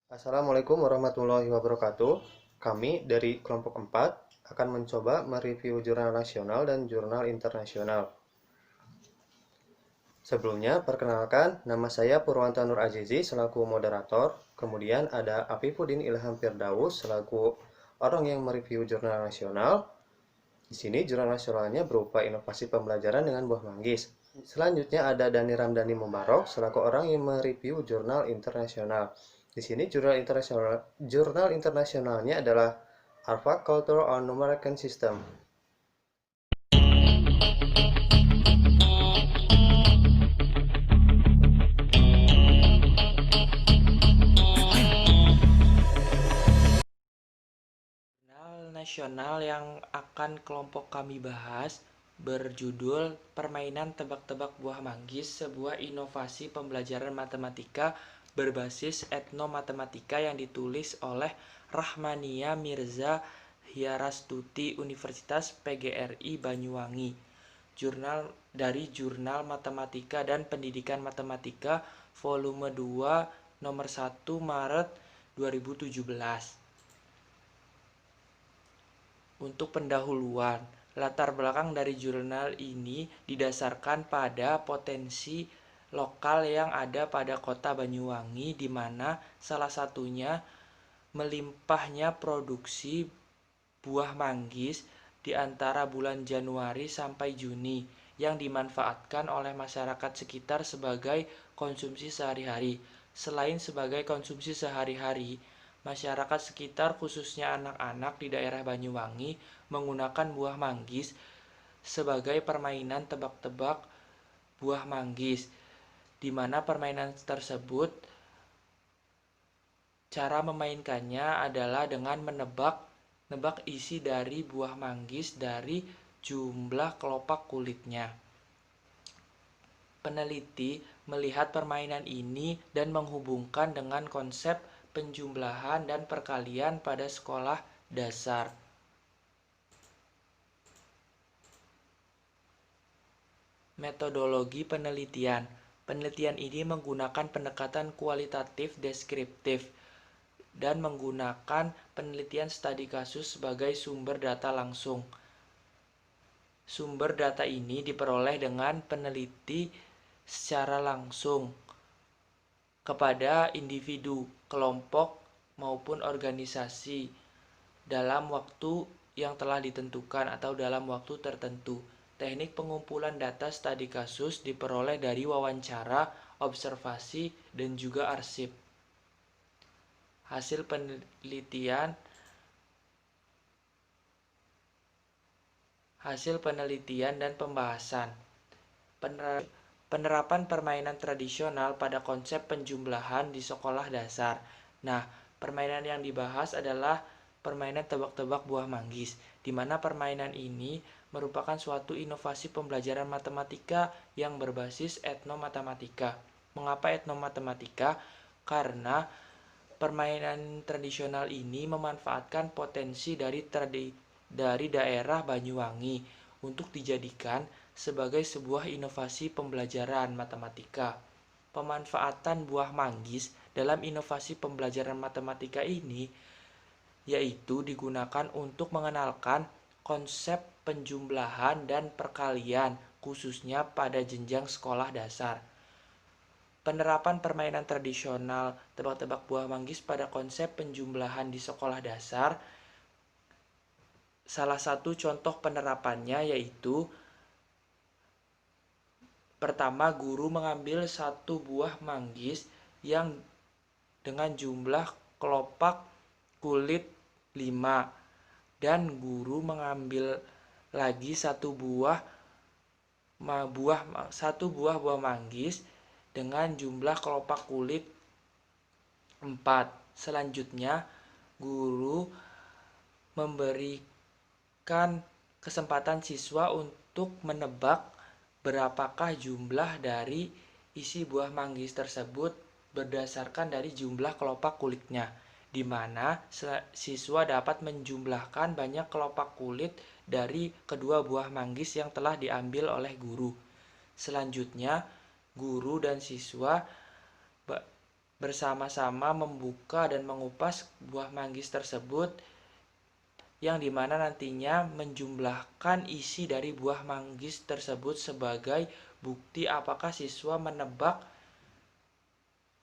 Assalamualaikum warahmatullahi wabarakatuh. Kami dari kelompok 4 akan mencoba mereview jurnal nasional dan jurnal internasional. Sebelumnya, perkenalkan, nama saya Purwanto Nur Azizi selaku moderator. Kemudian ada Afifuddin Ilham Firdaus selaku orang yang mereview jurnal nasional. Di sini jurnal nasionalnya berupa inovasi pembelajaran dengan buah manggis. Selanjutnya ada Dani Ramdhani Mubarok selaku orang yang mereview jurnal internasional. Di sini jurnal internasionalnya adalah Harvard Culture on Numerical System. Jurnal nasional yang akan kelompok kami bahas berjudul Permainan Tebak-tebak Buah Manggis, sebuah inovasi pembelajaran matematika berbasis etnomatematika yang ditulis oleh Rahmania Mirza Hyarastuti Universitas PGRI Banyuwangi. Jurnal Matematika dan Pendidikan Matematika volume 2 nomor 1 Maret 2017. Untuk pendahuluan, latar belakang dari jurnal ini didasarkan pada potensi lokal yang ada pada kota Banyuwangi, di mana salah satunya melimpahnya produksi buah manggis di antara bulan Januari sampai Juni yang dimanfaatkan oleh masyarakat sekitar sebagai konsumsi sehari-hari. Selain sebagai konsumsi sehari-hari, masyarakat sekitar khususnya anak-anak di daerah Banyuwangi menggunakan buah manggis sebagai permainan tebak-tebak buah manggis, di mana permainan tersebut cara memainkannya adalah dengan menebak isi dari buah manggis dari jumlah kelopak kulitnya. Peneliti melihat permainan ini dan menghubungkan dengan konsep penjumlahan dan perkalian pada sekolah dasar. Metodologi penelitian. Penelitian ini menggunakan pendekatan kualitatif deskriptif dan menggunakan penelitian studi kasus sebagai sumber data langsung. Sumber data ini diperoleh dengan peneliti secara langsung kepada individu, kelompok, maupun organisasi dalam waktu yang telah ditentukan atau dalam waktu tertentu. Teknik pengumpulan data studi kasus diperoleh dari wawancara, observasi, dan juga arsip. Hasil penelitian dan pembahasan. Penerapan permainan tradisional pada konsep penjumlahan di sekolah dasar. Nah, permainan yang dibahas adalah permainan tebak-tebak buah manggis, di mana permainan ini merupakan suatu inovasi pembelajaran matematika yang berbasis etnomatematika. Mengapa etnomatematika? Karena permainan tradisional ini memanfaatkan potensi dari daerah Banyuwangi untuk dijadikan sebagai sebuah inovasi pembelajaran matematika. Pemanfaatan buah manggis dalam inovasi pembelajaran matematika ini yaitu digunakan untuk mengenalkan konsep penjumlahan dan perkalian khususnya pada jenjang sekolah dasar. Penerapan permainan tradisional tebak-tebak buah manggis pada konsep penjumlahan di sekolah dasar. Salah satu contoh penerapannya yaitu pertama, guru mengambil satu buah manggis yang dengan jumlah kelopak kulit 5 dan guru mengambil lagi satu buah buah manggis dengan jumlah kelopak kulit 4. Selanjutnya, guru memberikan kesempatan siswa untuk menebak berapakah jumlah dari isi buah manggis tersebut berdasarkan dari jumlah kelopak kulitnya, di mana siswa dapat menjumlahkan banyak kelopak kulit dari kedua buah manggis yang telah diambil oleh guru. Selanjutnya, guru dan siswa bersama-sama membuka dan mengupas buah manggis tersebut, yang dimana nantinya menjumlahkan isi dari buah manggis tersebut sebagai bukti apakah siswa menebak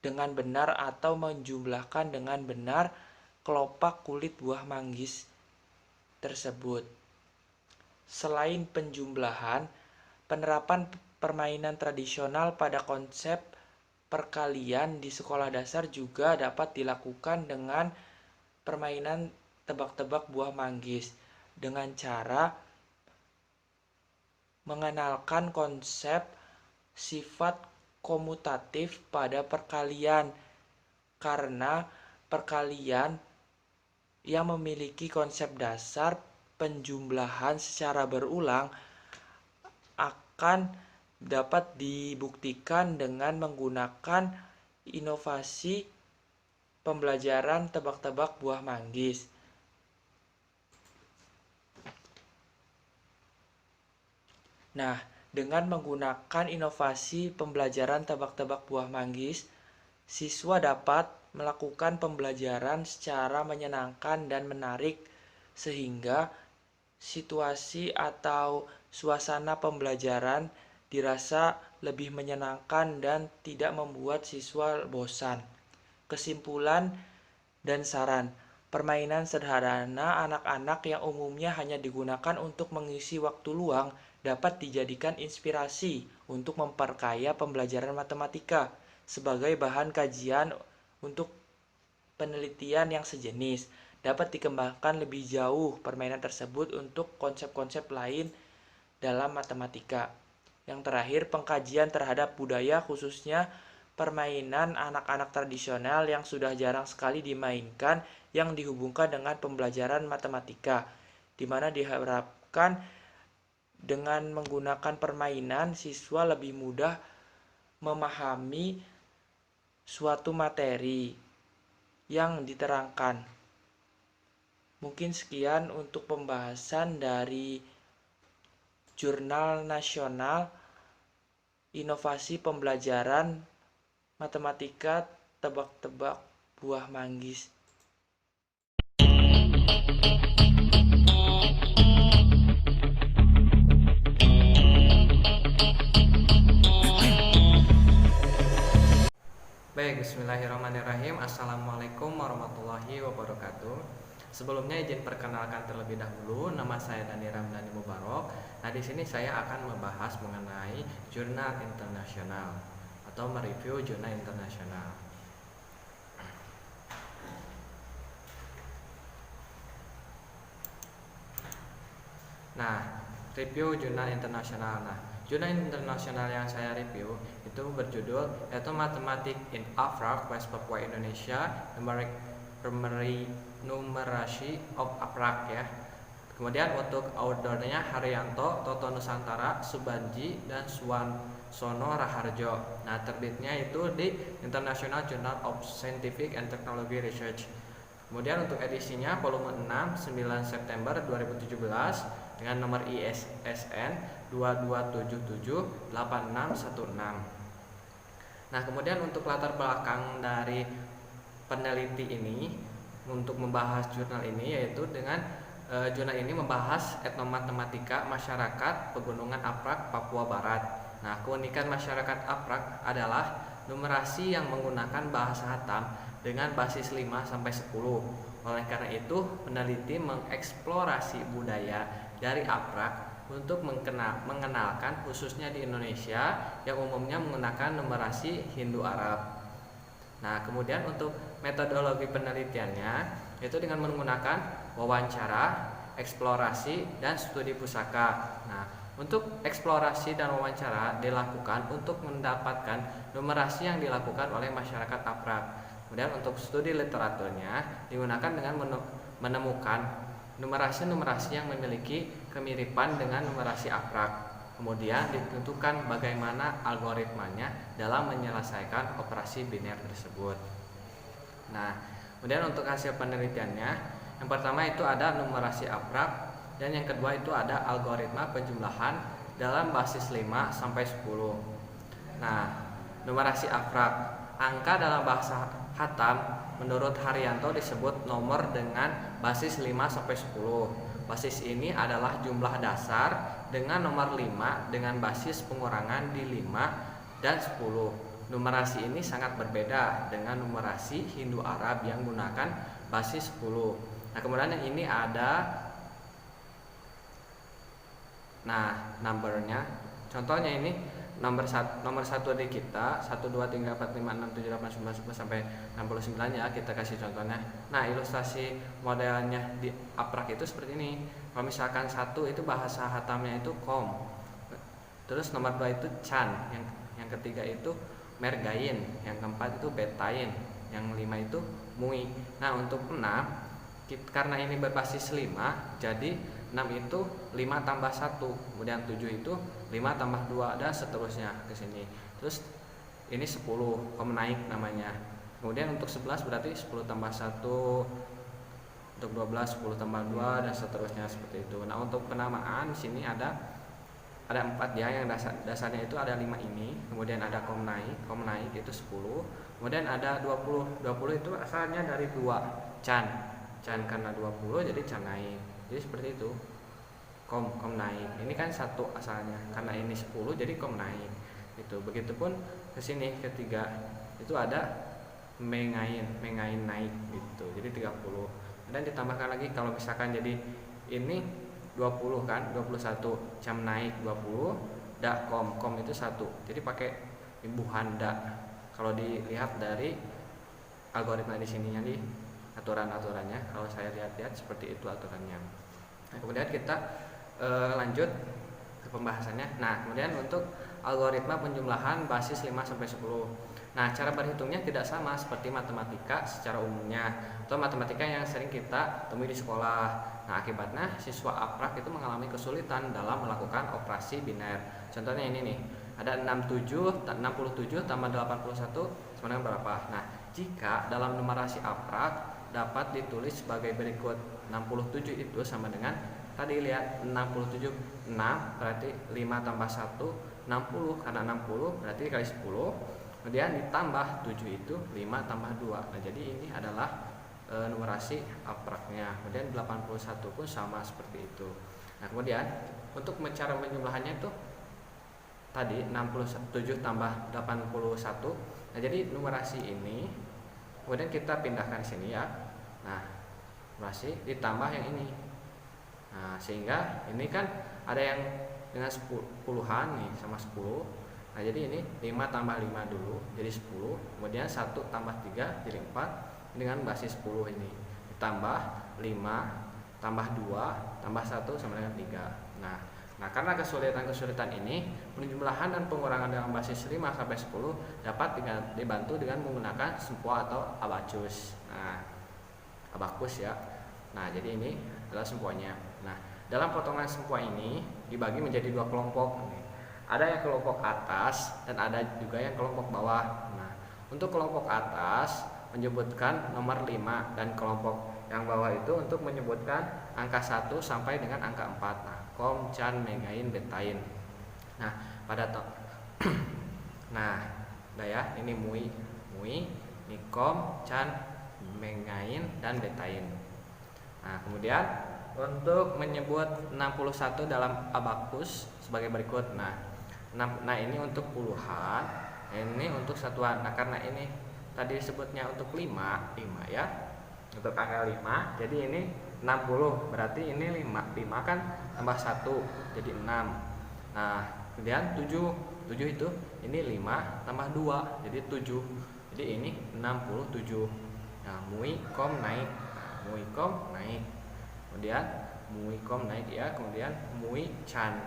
dengan benar atau menjumlahkan dengan benar kelopak kulit buah manggis tersebut. Selain penjumlahan, penerapan permainan tradisional pada konsep perkalian di sekolah dasar juga dapat dilakukan dengan permainan tebak-tebak buah manggis dengan cara mengenalkan konsep sifat komutatif pada perkalian, karena perkalian yang memiliki konsep dasar penjumlahan secara berulang akan dapat dibuktikan dengan menggunakan inovasi pembelajaran tebak-tebak buah manggis. Nah, dengan menggunakan inovasi pembelajaran tebak-tebak buah manggis, siswa dapat melakukan pembelajaran secara menyenangkan dan menarik sehingga situasi atau suasana pembelajaran dirasa lebih menyenangkan dan tidak membuat siswa bosan. Kesimpulan dan saran, permainan sederhana anak-anak yang umumnya hanya digunakan untuk mengisi waktu luang dapat dijadikan inspirasi untuk memperkaya pembelajaran matematika sebagai bahan kajian untuk penelitian yang sejenis. Dapat dikembangkan lebih jauh permainan tersebut untuk konsep-konsep lain dalam matematika. Yang terakhir, pengkajian terhadap budaya khususnya permainan anak-anak tradisional yang sudah jarang sekali dimainkan yang dihubungkan dengan pembelajaran matematika, di mana diharapkan dengan menggunakan permainan siswa lebih mudah memahami suatu materi yang diterangkan. Mungkin sekian untuk pembahasan dari Jurnal Nasional Inovasi Pembelajaran Matematika Tebak-tebak Buah Manggis. Baik, bismillahirrahmanirrahim. Assalamualaikum warahmatullahi wabarakatuh. Sebelumnya izin perkenalkan terlebih dahulu, nama saya Dani Ramdhani Mubarok. Nah, di sini saya akan membahas mengenai jurnal internasional atau mereview jurnal internasional. Nah, review jurnal internasional. Nah, jurnal internasional yang saya review itu berjudul yaitu Mathematics in Abstract West Papua Indonesia, Numerasi of Abstract ya. Kemudian untuk authornya Haryanto, Toto Nusantara, Subanji, dan Suwansono Raharjo. Nah, terbitnya itu di International Journal of Scientific and Technology Research. Kemudian untuk edisinya volume 6 9 September 2017 dengan nomor ISSN 22778616. Nah, kemudian untuk latar belakang dari peneliti ini untuk membahas jurnal ini yaitu dengan jurnal ini membahas etnomatematika masyarakat Pegunungan Aprak Papua Barat. Nah, keunikan masyarakat Aprak adalah numerasi yang menggunakan bahasa Hatam dengan basis 5 sampai 10. Oleh karena itu, peneliti mengeksplorasi budaya dari Aprak untuk mengenalkan khususnya di Indonesia yang umumnya menggunakan numerasi Hindu-Arab. Nah, kemudian untuk metodologi penelitiannya yaitu dengan menggunakan wawancara, eksplorasi, dan studi pusaka. Nah, untuk eksplorasi dan wawancara dilakukan untuk mendapatkan numerasi yang dilakukan oleh masyarakat Aprak. Kemudian untuk studi literaturnya digunakan dengan menemukan numerasi-numerasi yang memiliki kemiripan dengan numerasi Aprak. Kemudian ditentukan bagaimana algoritmanya dalam menyelesaikan operasi biner tersebut. Nah, kemudian untuk hasil penelitiannya, yang pertama itu ada numerasi Aprak dan yang kedua itu ada algoritma penjumlahan dalam basis 5 sampai 10. Nah, numerasi Aprak. angka dalam bahasa Hatam menurut Haryanto disebut nomor dengan basis 5-10. Basis ini adalah jumlah dasar dengan nomor 5 dengan basis pengurangan di 5 dan 10. Numerasi ini sangat berbeda dengan numerasi Hindu Arab yang menggunakan basis 10. Nah, kemudian yang ini ada numbernya. Contohnya ini nomor satu di kita 1 2 3 4 5 6 7 8 9 10 sampai 69 ya, kita kasih contohnya. Nah, ilustrasi modelnya di aprak itu seperti ini. Kalau misalkan 1 itu bahasa Hatamnya itu kom. Terus nomor 2 itu chan, yang ketiga itu mergain, yang keempat itu betain, yang 5 itu mui. Nah, untuk 6 karena ini berbasis 5, jadi 6 itu 5 tambah 1, kemudian 7 itu 5 tambah 2 dan seterusnya ke sini. Terus ini 10 naik namanya. Kemudian untuk 11 berarti 10 tambah 1, untuk 12 10 tambah 2 dan seterusnya seperti itu. Nah, untuk penamaan di sini ada 4 ya, yang dasarnya itu ada 5 ini, kemudian ada kom naik itu 10, kemudian ada 20 itu asalnya dari 2 chan karena 20 jadi chan naik. Jadi seperti itu. Kom naik. Ini kan 1 asalnya. Karena ini 10 jadi kom naik. Itu. Begitupun ke sini ketiga. Itu ada mengain naik gitu. Jadi 30. Dan ditambahkan lagi kalau misalkan jadi ini 20 kan, 21 jam naik 20, da kom itu 1. Jadi pakai imbuhan da. Kalau dilihat dari algoritma di sininya di aturan-aturannya, kalau saya lihat-lihat seperti itu aturannya. Nah, kemudian kita lanjut ke pembahasannya. Nah, kemudian untuk algoritma penjumlahan basis 5-10. Nah, cara berhitungnya tidak sama seperti matematika secara umumnya atau matematika yang sering kita temui di sekolah. Nah, akibatnya siswa aprak itu mengalami kesulitan dalam melakukan operasi biner. Contohnya ini nih, ada 67 tambah 81 sama dengan berapa? Nah, jika dalam numerasi aprak dapat ditulis sebagai berikut. 67 itu sama dengan tadi lihat 67 6 berarti 5 tambah 1 60, karena 60 berarti kali 10, kemudian ditambah 7 itu 5 tambah 2. Nah, jadi ini adalah numerasi apraknya. Kemudian 81 pun sama seperti itu. Nah, kemudian untuk cara penjumlahannya itu tadi 67 tambah 81. Nah, jadi numerasi ini kemudian kita pindahkan sini ya. Nah, numerasi ditambah yang ini. Nah, sehingga ini kan ada yang dengan puluhan nih sama 10. Nah, jadi ini 5 tambah 5 dulu jadi 10, kemudian 1 tambah 3 jadi 4 dengan basis 10 ini, ditambah 5 tambah 2 tambah 1 sama dengan 3. Nah, karena kesulitan ini, penjumlahan dan pengurangan dalam basis 5 sampai 10 dapat dibantu dengan menggunakan sempoa atau abacus. Nah, abakus ya. Nah, jadi ini adalah sempoanya. Nah, dalam potongan sempoa ini dibagi menjadi 2 kelompok. Ada yang kelompok atas dan ada juga yang kelompok bawah. Nah, untuk kelompok atas menyebutkan nomor 5 dan kelompok yang bawah itu untuk menyebutkan angka 1 sampai dengan angka 4. Nah, kom, chan, mengain, betain. Nah, nah, udah ya, ini mui, ini kom, chan, mengain, dan betain. Nah, kemudian untuk menyebut 61 dalam abakus sebagai berikut. Nah, ini untuk puluhan, ini untuk satuan. Nah, karena ini tadi disebutnya untuk 5 ya. Untuk angka 5, jadi ini 60, berarti ini 5 kan tambah 1 jadi 6. Nah, kemudian 7 itu ini 5 tambah 2 jadi 7. Jadi ini 67. Nah, mui kom naik. Nah, mui kom naik. Kemudian mui kom naik ya, kemudian mui chan.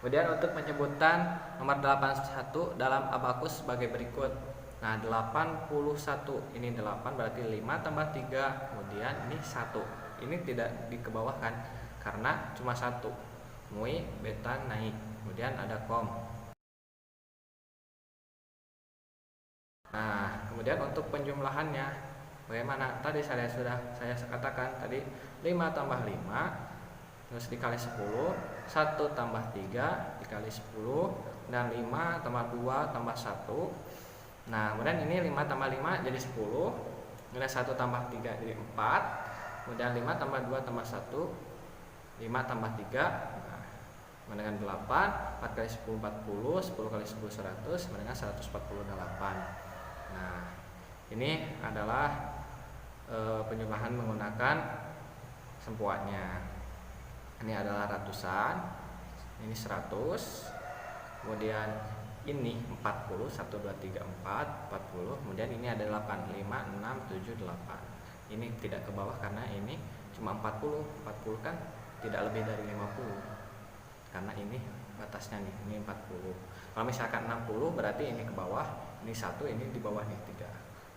Kemudian untuk penyebutan nomor 81 dalam abakus sebagai berikut. Nah, 81 ini 8 berarti 5 tambah 3, kemudian ini 1. Ini tidak dikebawahkan karena cuma 1. Mui beta naik, kemudian ada kom. Nah, kemudian untuk penjumlahannya bagaimana? Tadi saya katakan tadi 5 tambah 5 terus dikali 10, 1 tambah 3 dikali 10, dan 5 tambah 2 tambah 1. Nah, kemudian ini 5 tambah 5 jadi 10. Kemudian 1 tambah 3 jadi 4. Kemudian 5 tambah 2 tambah 1, 5 tambah 3. Nah, sama dengan 8. 4 kali 10 40, 10 kali 10 100, sama dengan 148. Nah, ini adalah penjumlahan menggunakan sempoanya. Ini adalah ratusan, ini 100, kemudian ini 40, 1 2 3 4 40, kemudian ini ada 8 5 6 7 8. Ini tidak ke bawah karena ini cuma 40 kan tidak lebih dari 50, karena ini batasnya nih, ini 40. Kalau misalkan 60 berarti ini ke bawah, ini 1, ini di bawah nih 3.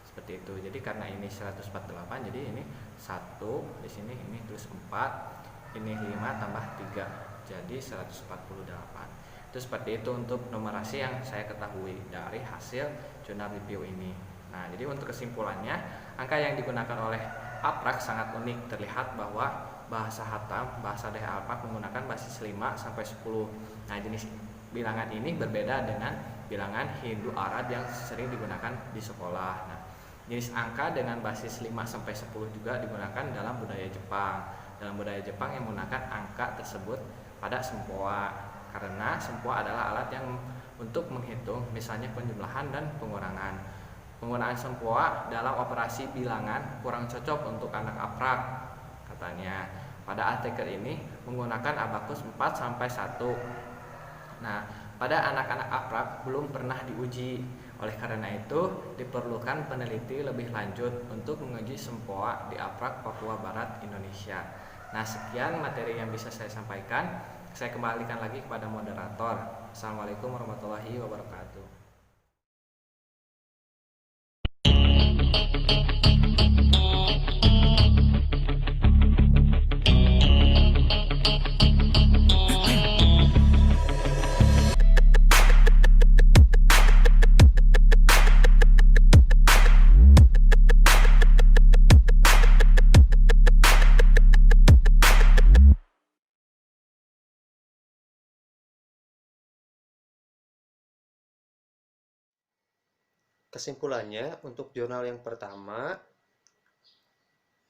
Seperti itu. Jadi karena ini 148, jadi ini 1 di sini, ini terus 4, ini 5 tambah 3, jadi 148. Itu seperti itu untuk numerasi yang saya ketahui dari hasil jurnal review ini. Nah, jadi untuk kesimpulannya, angka yang digunakan oleh Aprak sangat unik. Terlihat bahwa bahasa Hatam, bahasa Dayak Alpak menggunakan basis 5 sampai 10. Nah, jenis bilangan ini berbeda dengan bilangan Hindu Arab yang sering digunakan di sekolah. Nah, jenis angka dengan basis 5 sampai 10 juga digunakan dalam budaya Jepang. Dalam budaya Jepang yang menggunakan angka tersebut pada sempoa, karena sempoa adalah alat yang untuk menghitung misalnya penjumlahan dan pengurangan. Penggunaan sempoa dalam operasi bilangan kurang cocok untuk anak Aprak, katanya. Pada artikel ini menggunakan abakus 4 sampai 1. Nah, pada anak-anak Aprak belum pernah diuji. Oleh karena itu, diperlukan peneliti lebih lanjut untuk menguji sempoa di Aprak, Papua Barat, Indonesia. Nah, sekian materi yang bisa saya sampaikan. Saya kembalikan lagi kepada moderator. Assalamualaikum warahmatullahi wabarakatuh. Kesimpulannya, untuk jurnal yang pertama,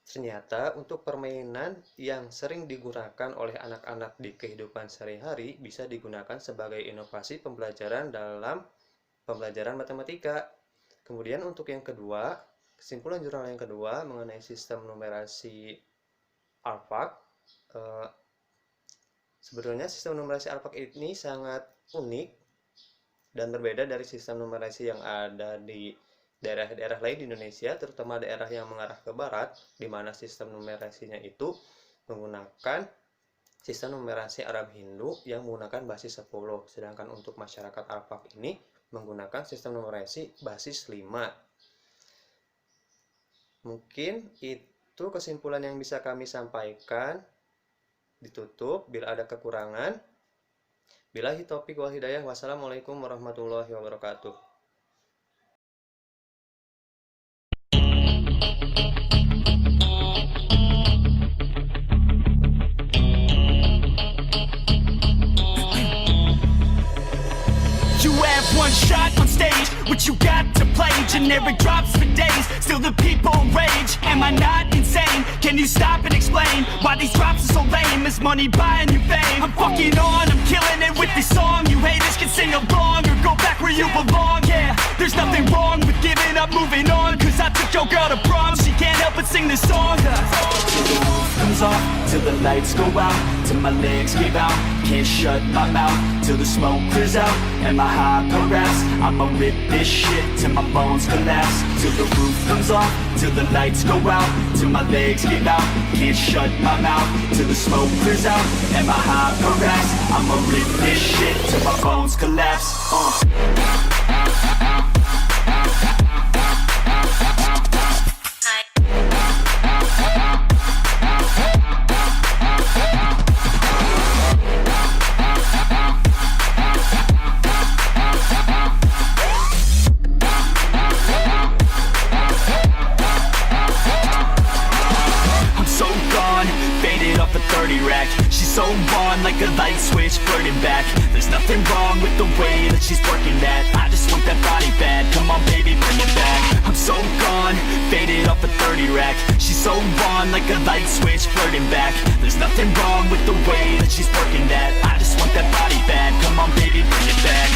ternyata untuk permainan yang sering digunakan oleh anak-anak di kehidupan sehari-hari bisa digunakan sebagai inovasi pembelajaran dalam pembelajaran matematika. Kemudian untuk yang kedua, kesimpulan jurnal yang kedua mengenai sistem numerasi Alpak. Sebenarnya sistem numerasi Alpak ini sangat unik dan berbeda dari sistem numerasi yang ada di daerah-daerah lain di Indonesia, terutama daerah yang mengarah ke barat, di mana sistem numerasinya itu menggunakan sistem numerasi Arab Hindu yang menggunakan basis 10, sedangkan untuk masyarakat Alpak ini menggunakan sistem numerasi basis 5. Mungkin itu kesimpulan yang bisa kami sampaikan. Ditutup bila ada kekurangan. Billahi taufiq wal hidayah. Wassalamualaikum warahmatullahi wabarakatuh. You have one shot on stage, what you got to play? Generic drops for days, still the people rage. Am I not insane? Can you stop and explain why these drops are so lame? Is money buying you fame? I'm fucking on, I'm killing it with this song. You haters can sing along or go back where you belong. Yeah, there's nothing wrong with giving up, moving on. Cause I took your girl to prom, she can't help but sing this song. Till the roof comes off, till the lights go out, till my legs give out, can't shut my mouth, till the smoke clears out, and my high harass. I'ma rip this shit till my bones collapse. Till the roof comes off, till the lights go out, till my legs give out, can't shut my mouth, till the smoke clears out, and my high harass. I'ma rip this shit till my bones collapse. She's so on, on like a light switch, flirting back. There's nothing wrong with the way that she's working that. I just want that body bad, come on baby, bring it back. I'm so gone, faded off a 30 rack. She's so on like a light switch, flirting back. There's nothing wrong with the way that she's working that. I just want that body bad, come on baby, bring it back.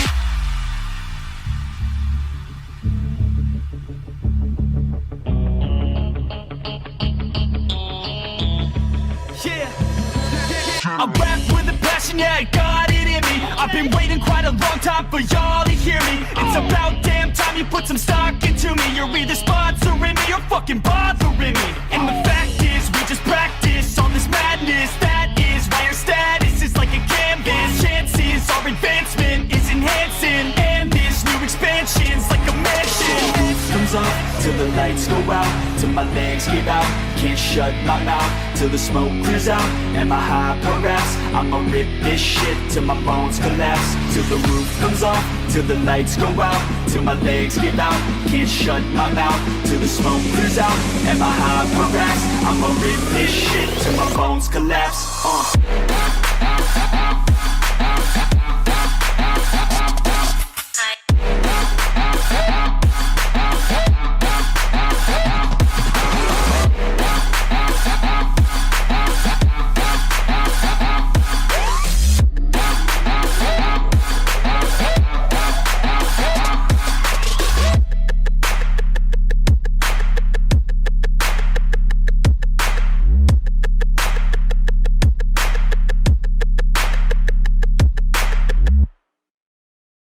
I rap with a passion, yeah, I got it in me. I've been waiting quite a long time for y'all to hear me. It's about damn time you put some stock into me. You're either sponsoring me or fucking bothering me. And the fact is, we just practice all this madness. That is why our status is like a canvas. Chances our advancement is enhancing, and this new expansion's like a mansion. Comes off till the lights go out, till my legs give out. Can't shut my mouth till the smoke clears out. And my hyper raps, I'ma rip this shit till my bones collapse. Till the roof comes off, till the lights go out, till my legs give out. Can't shut my mouth till the smoke clears out. And my hyper raps, I'ma rip this shit till my bones collapse.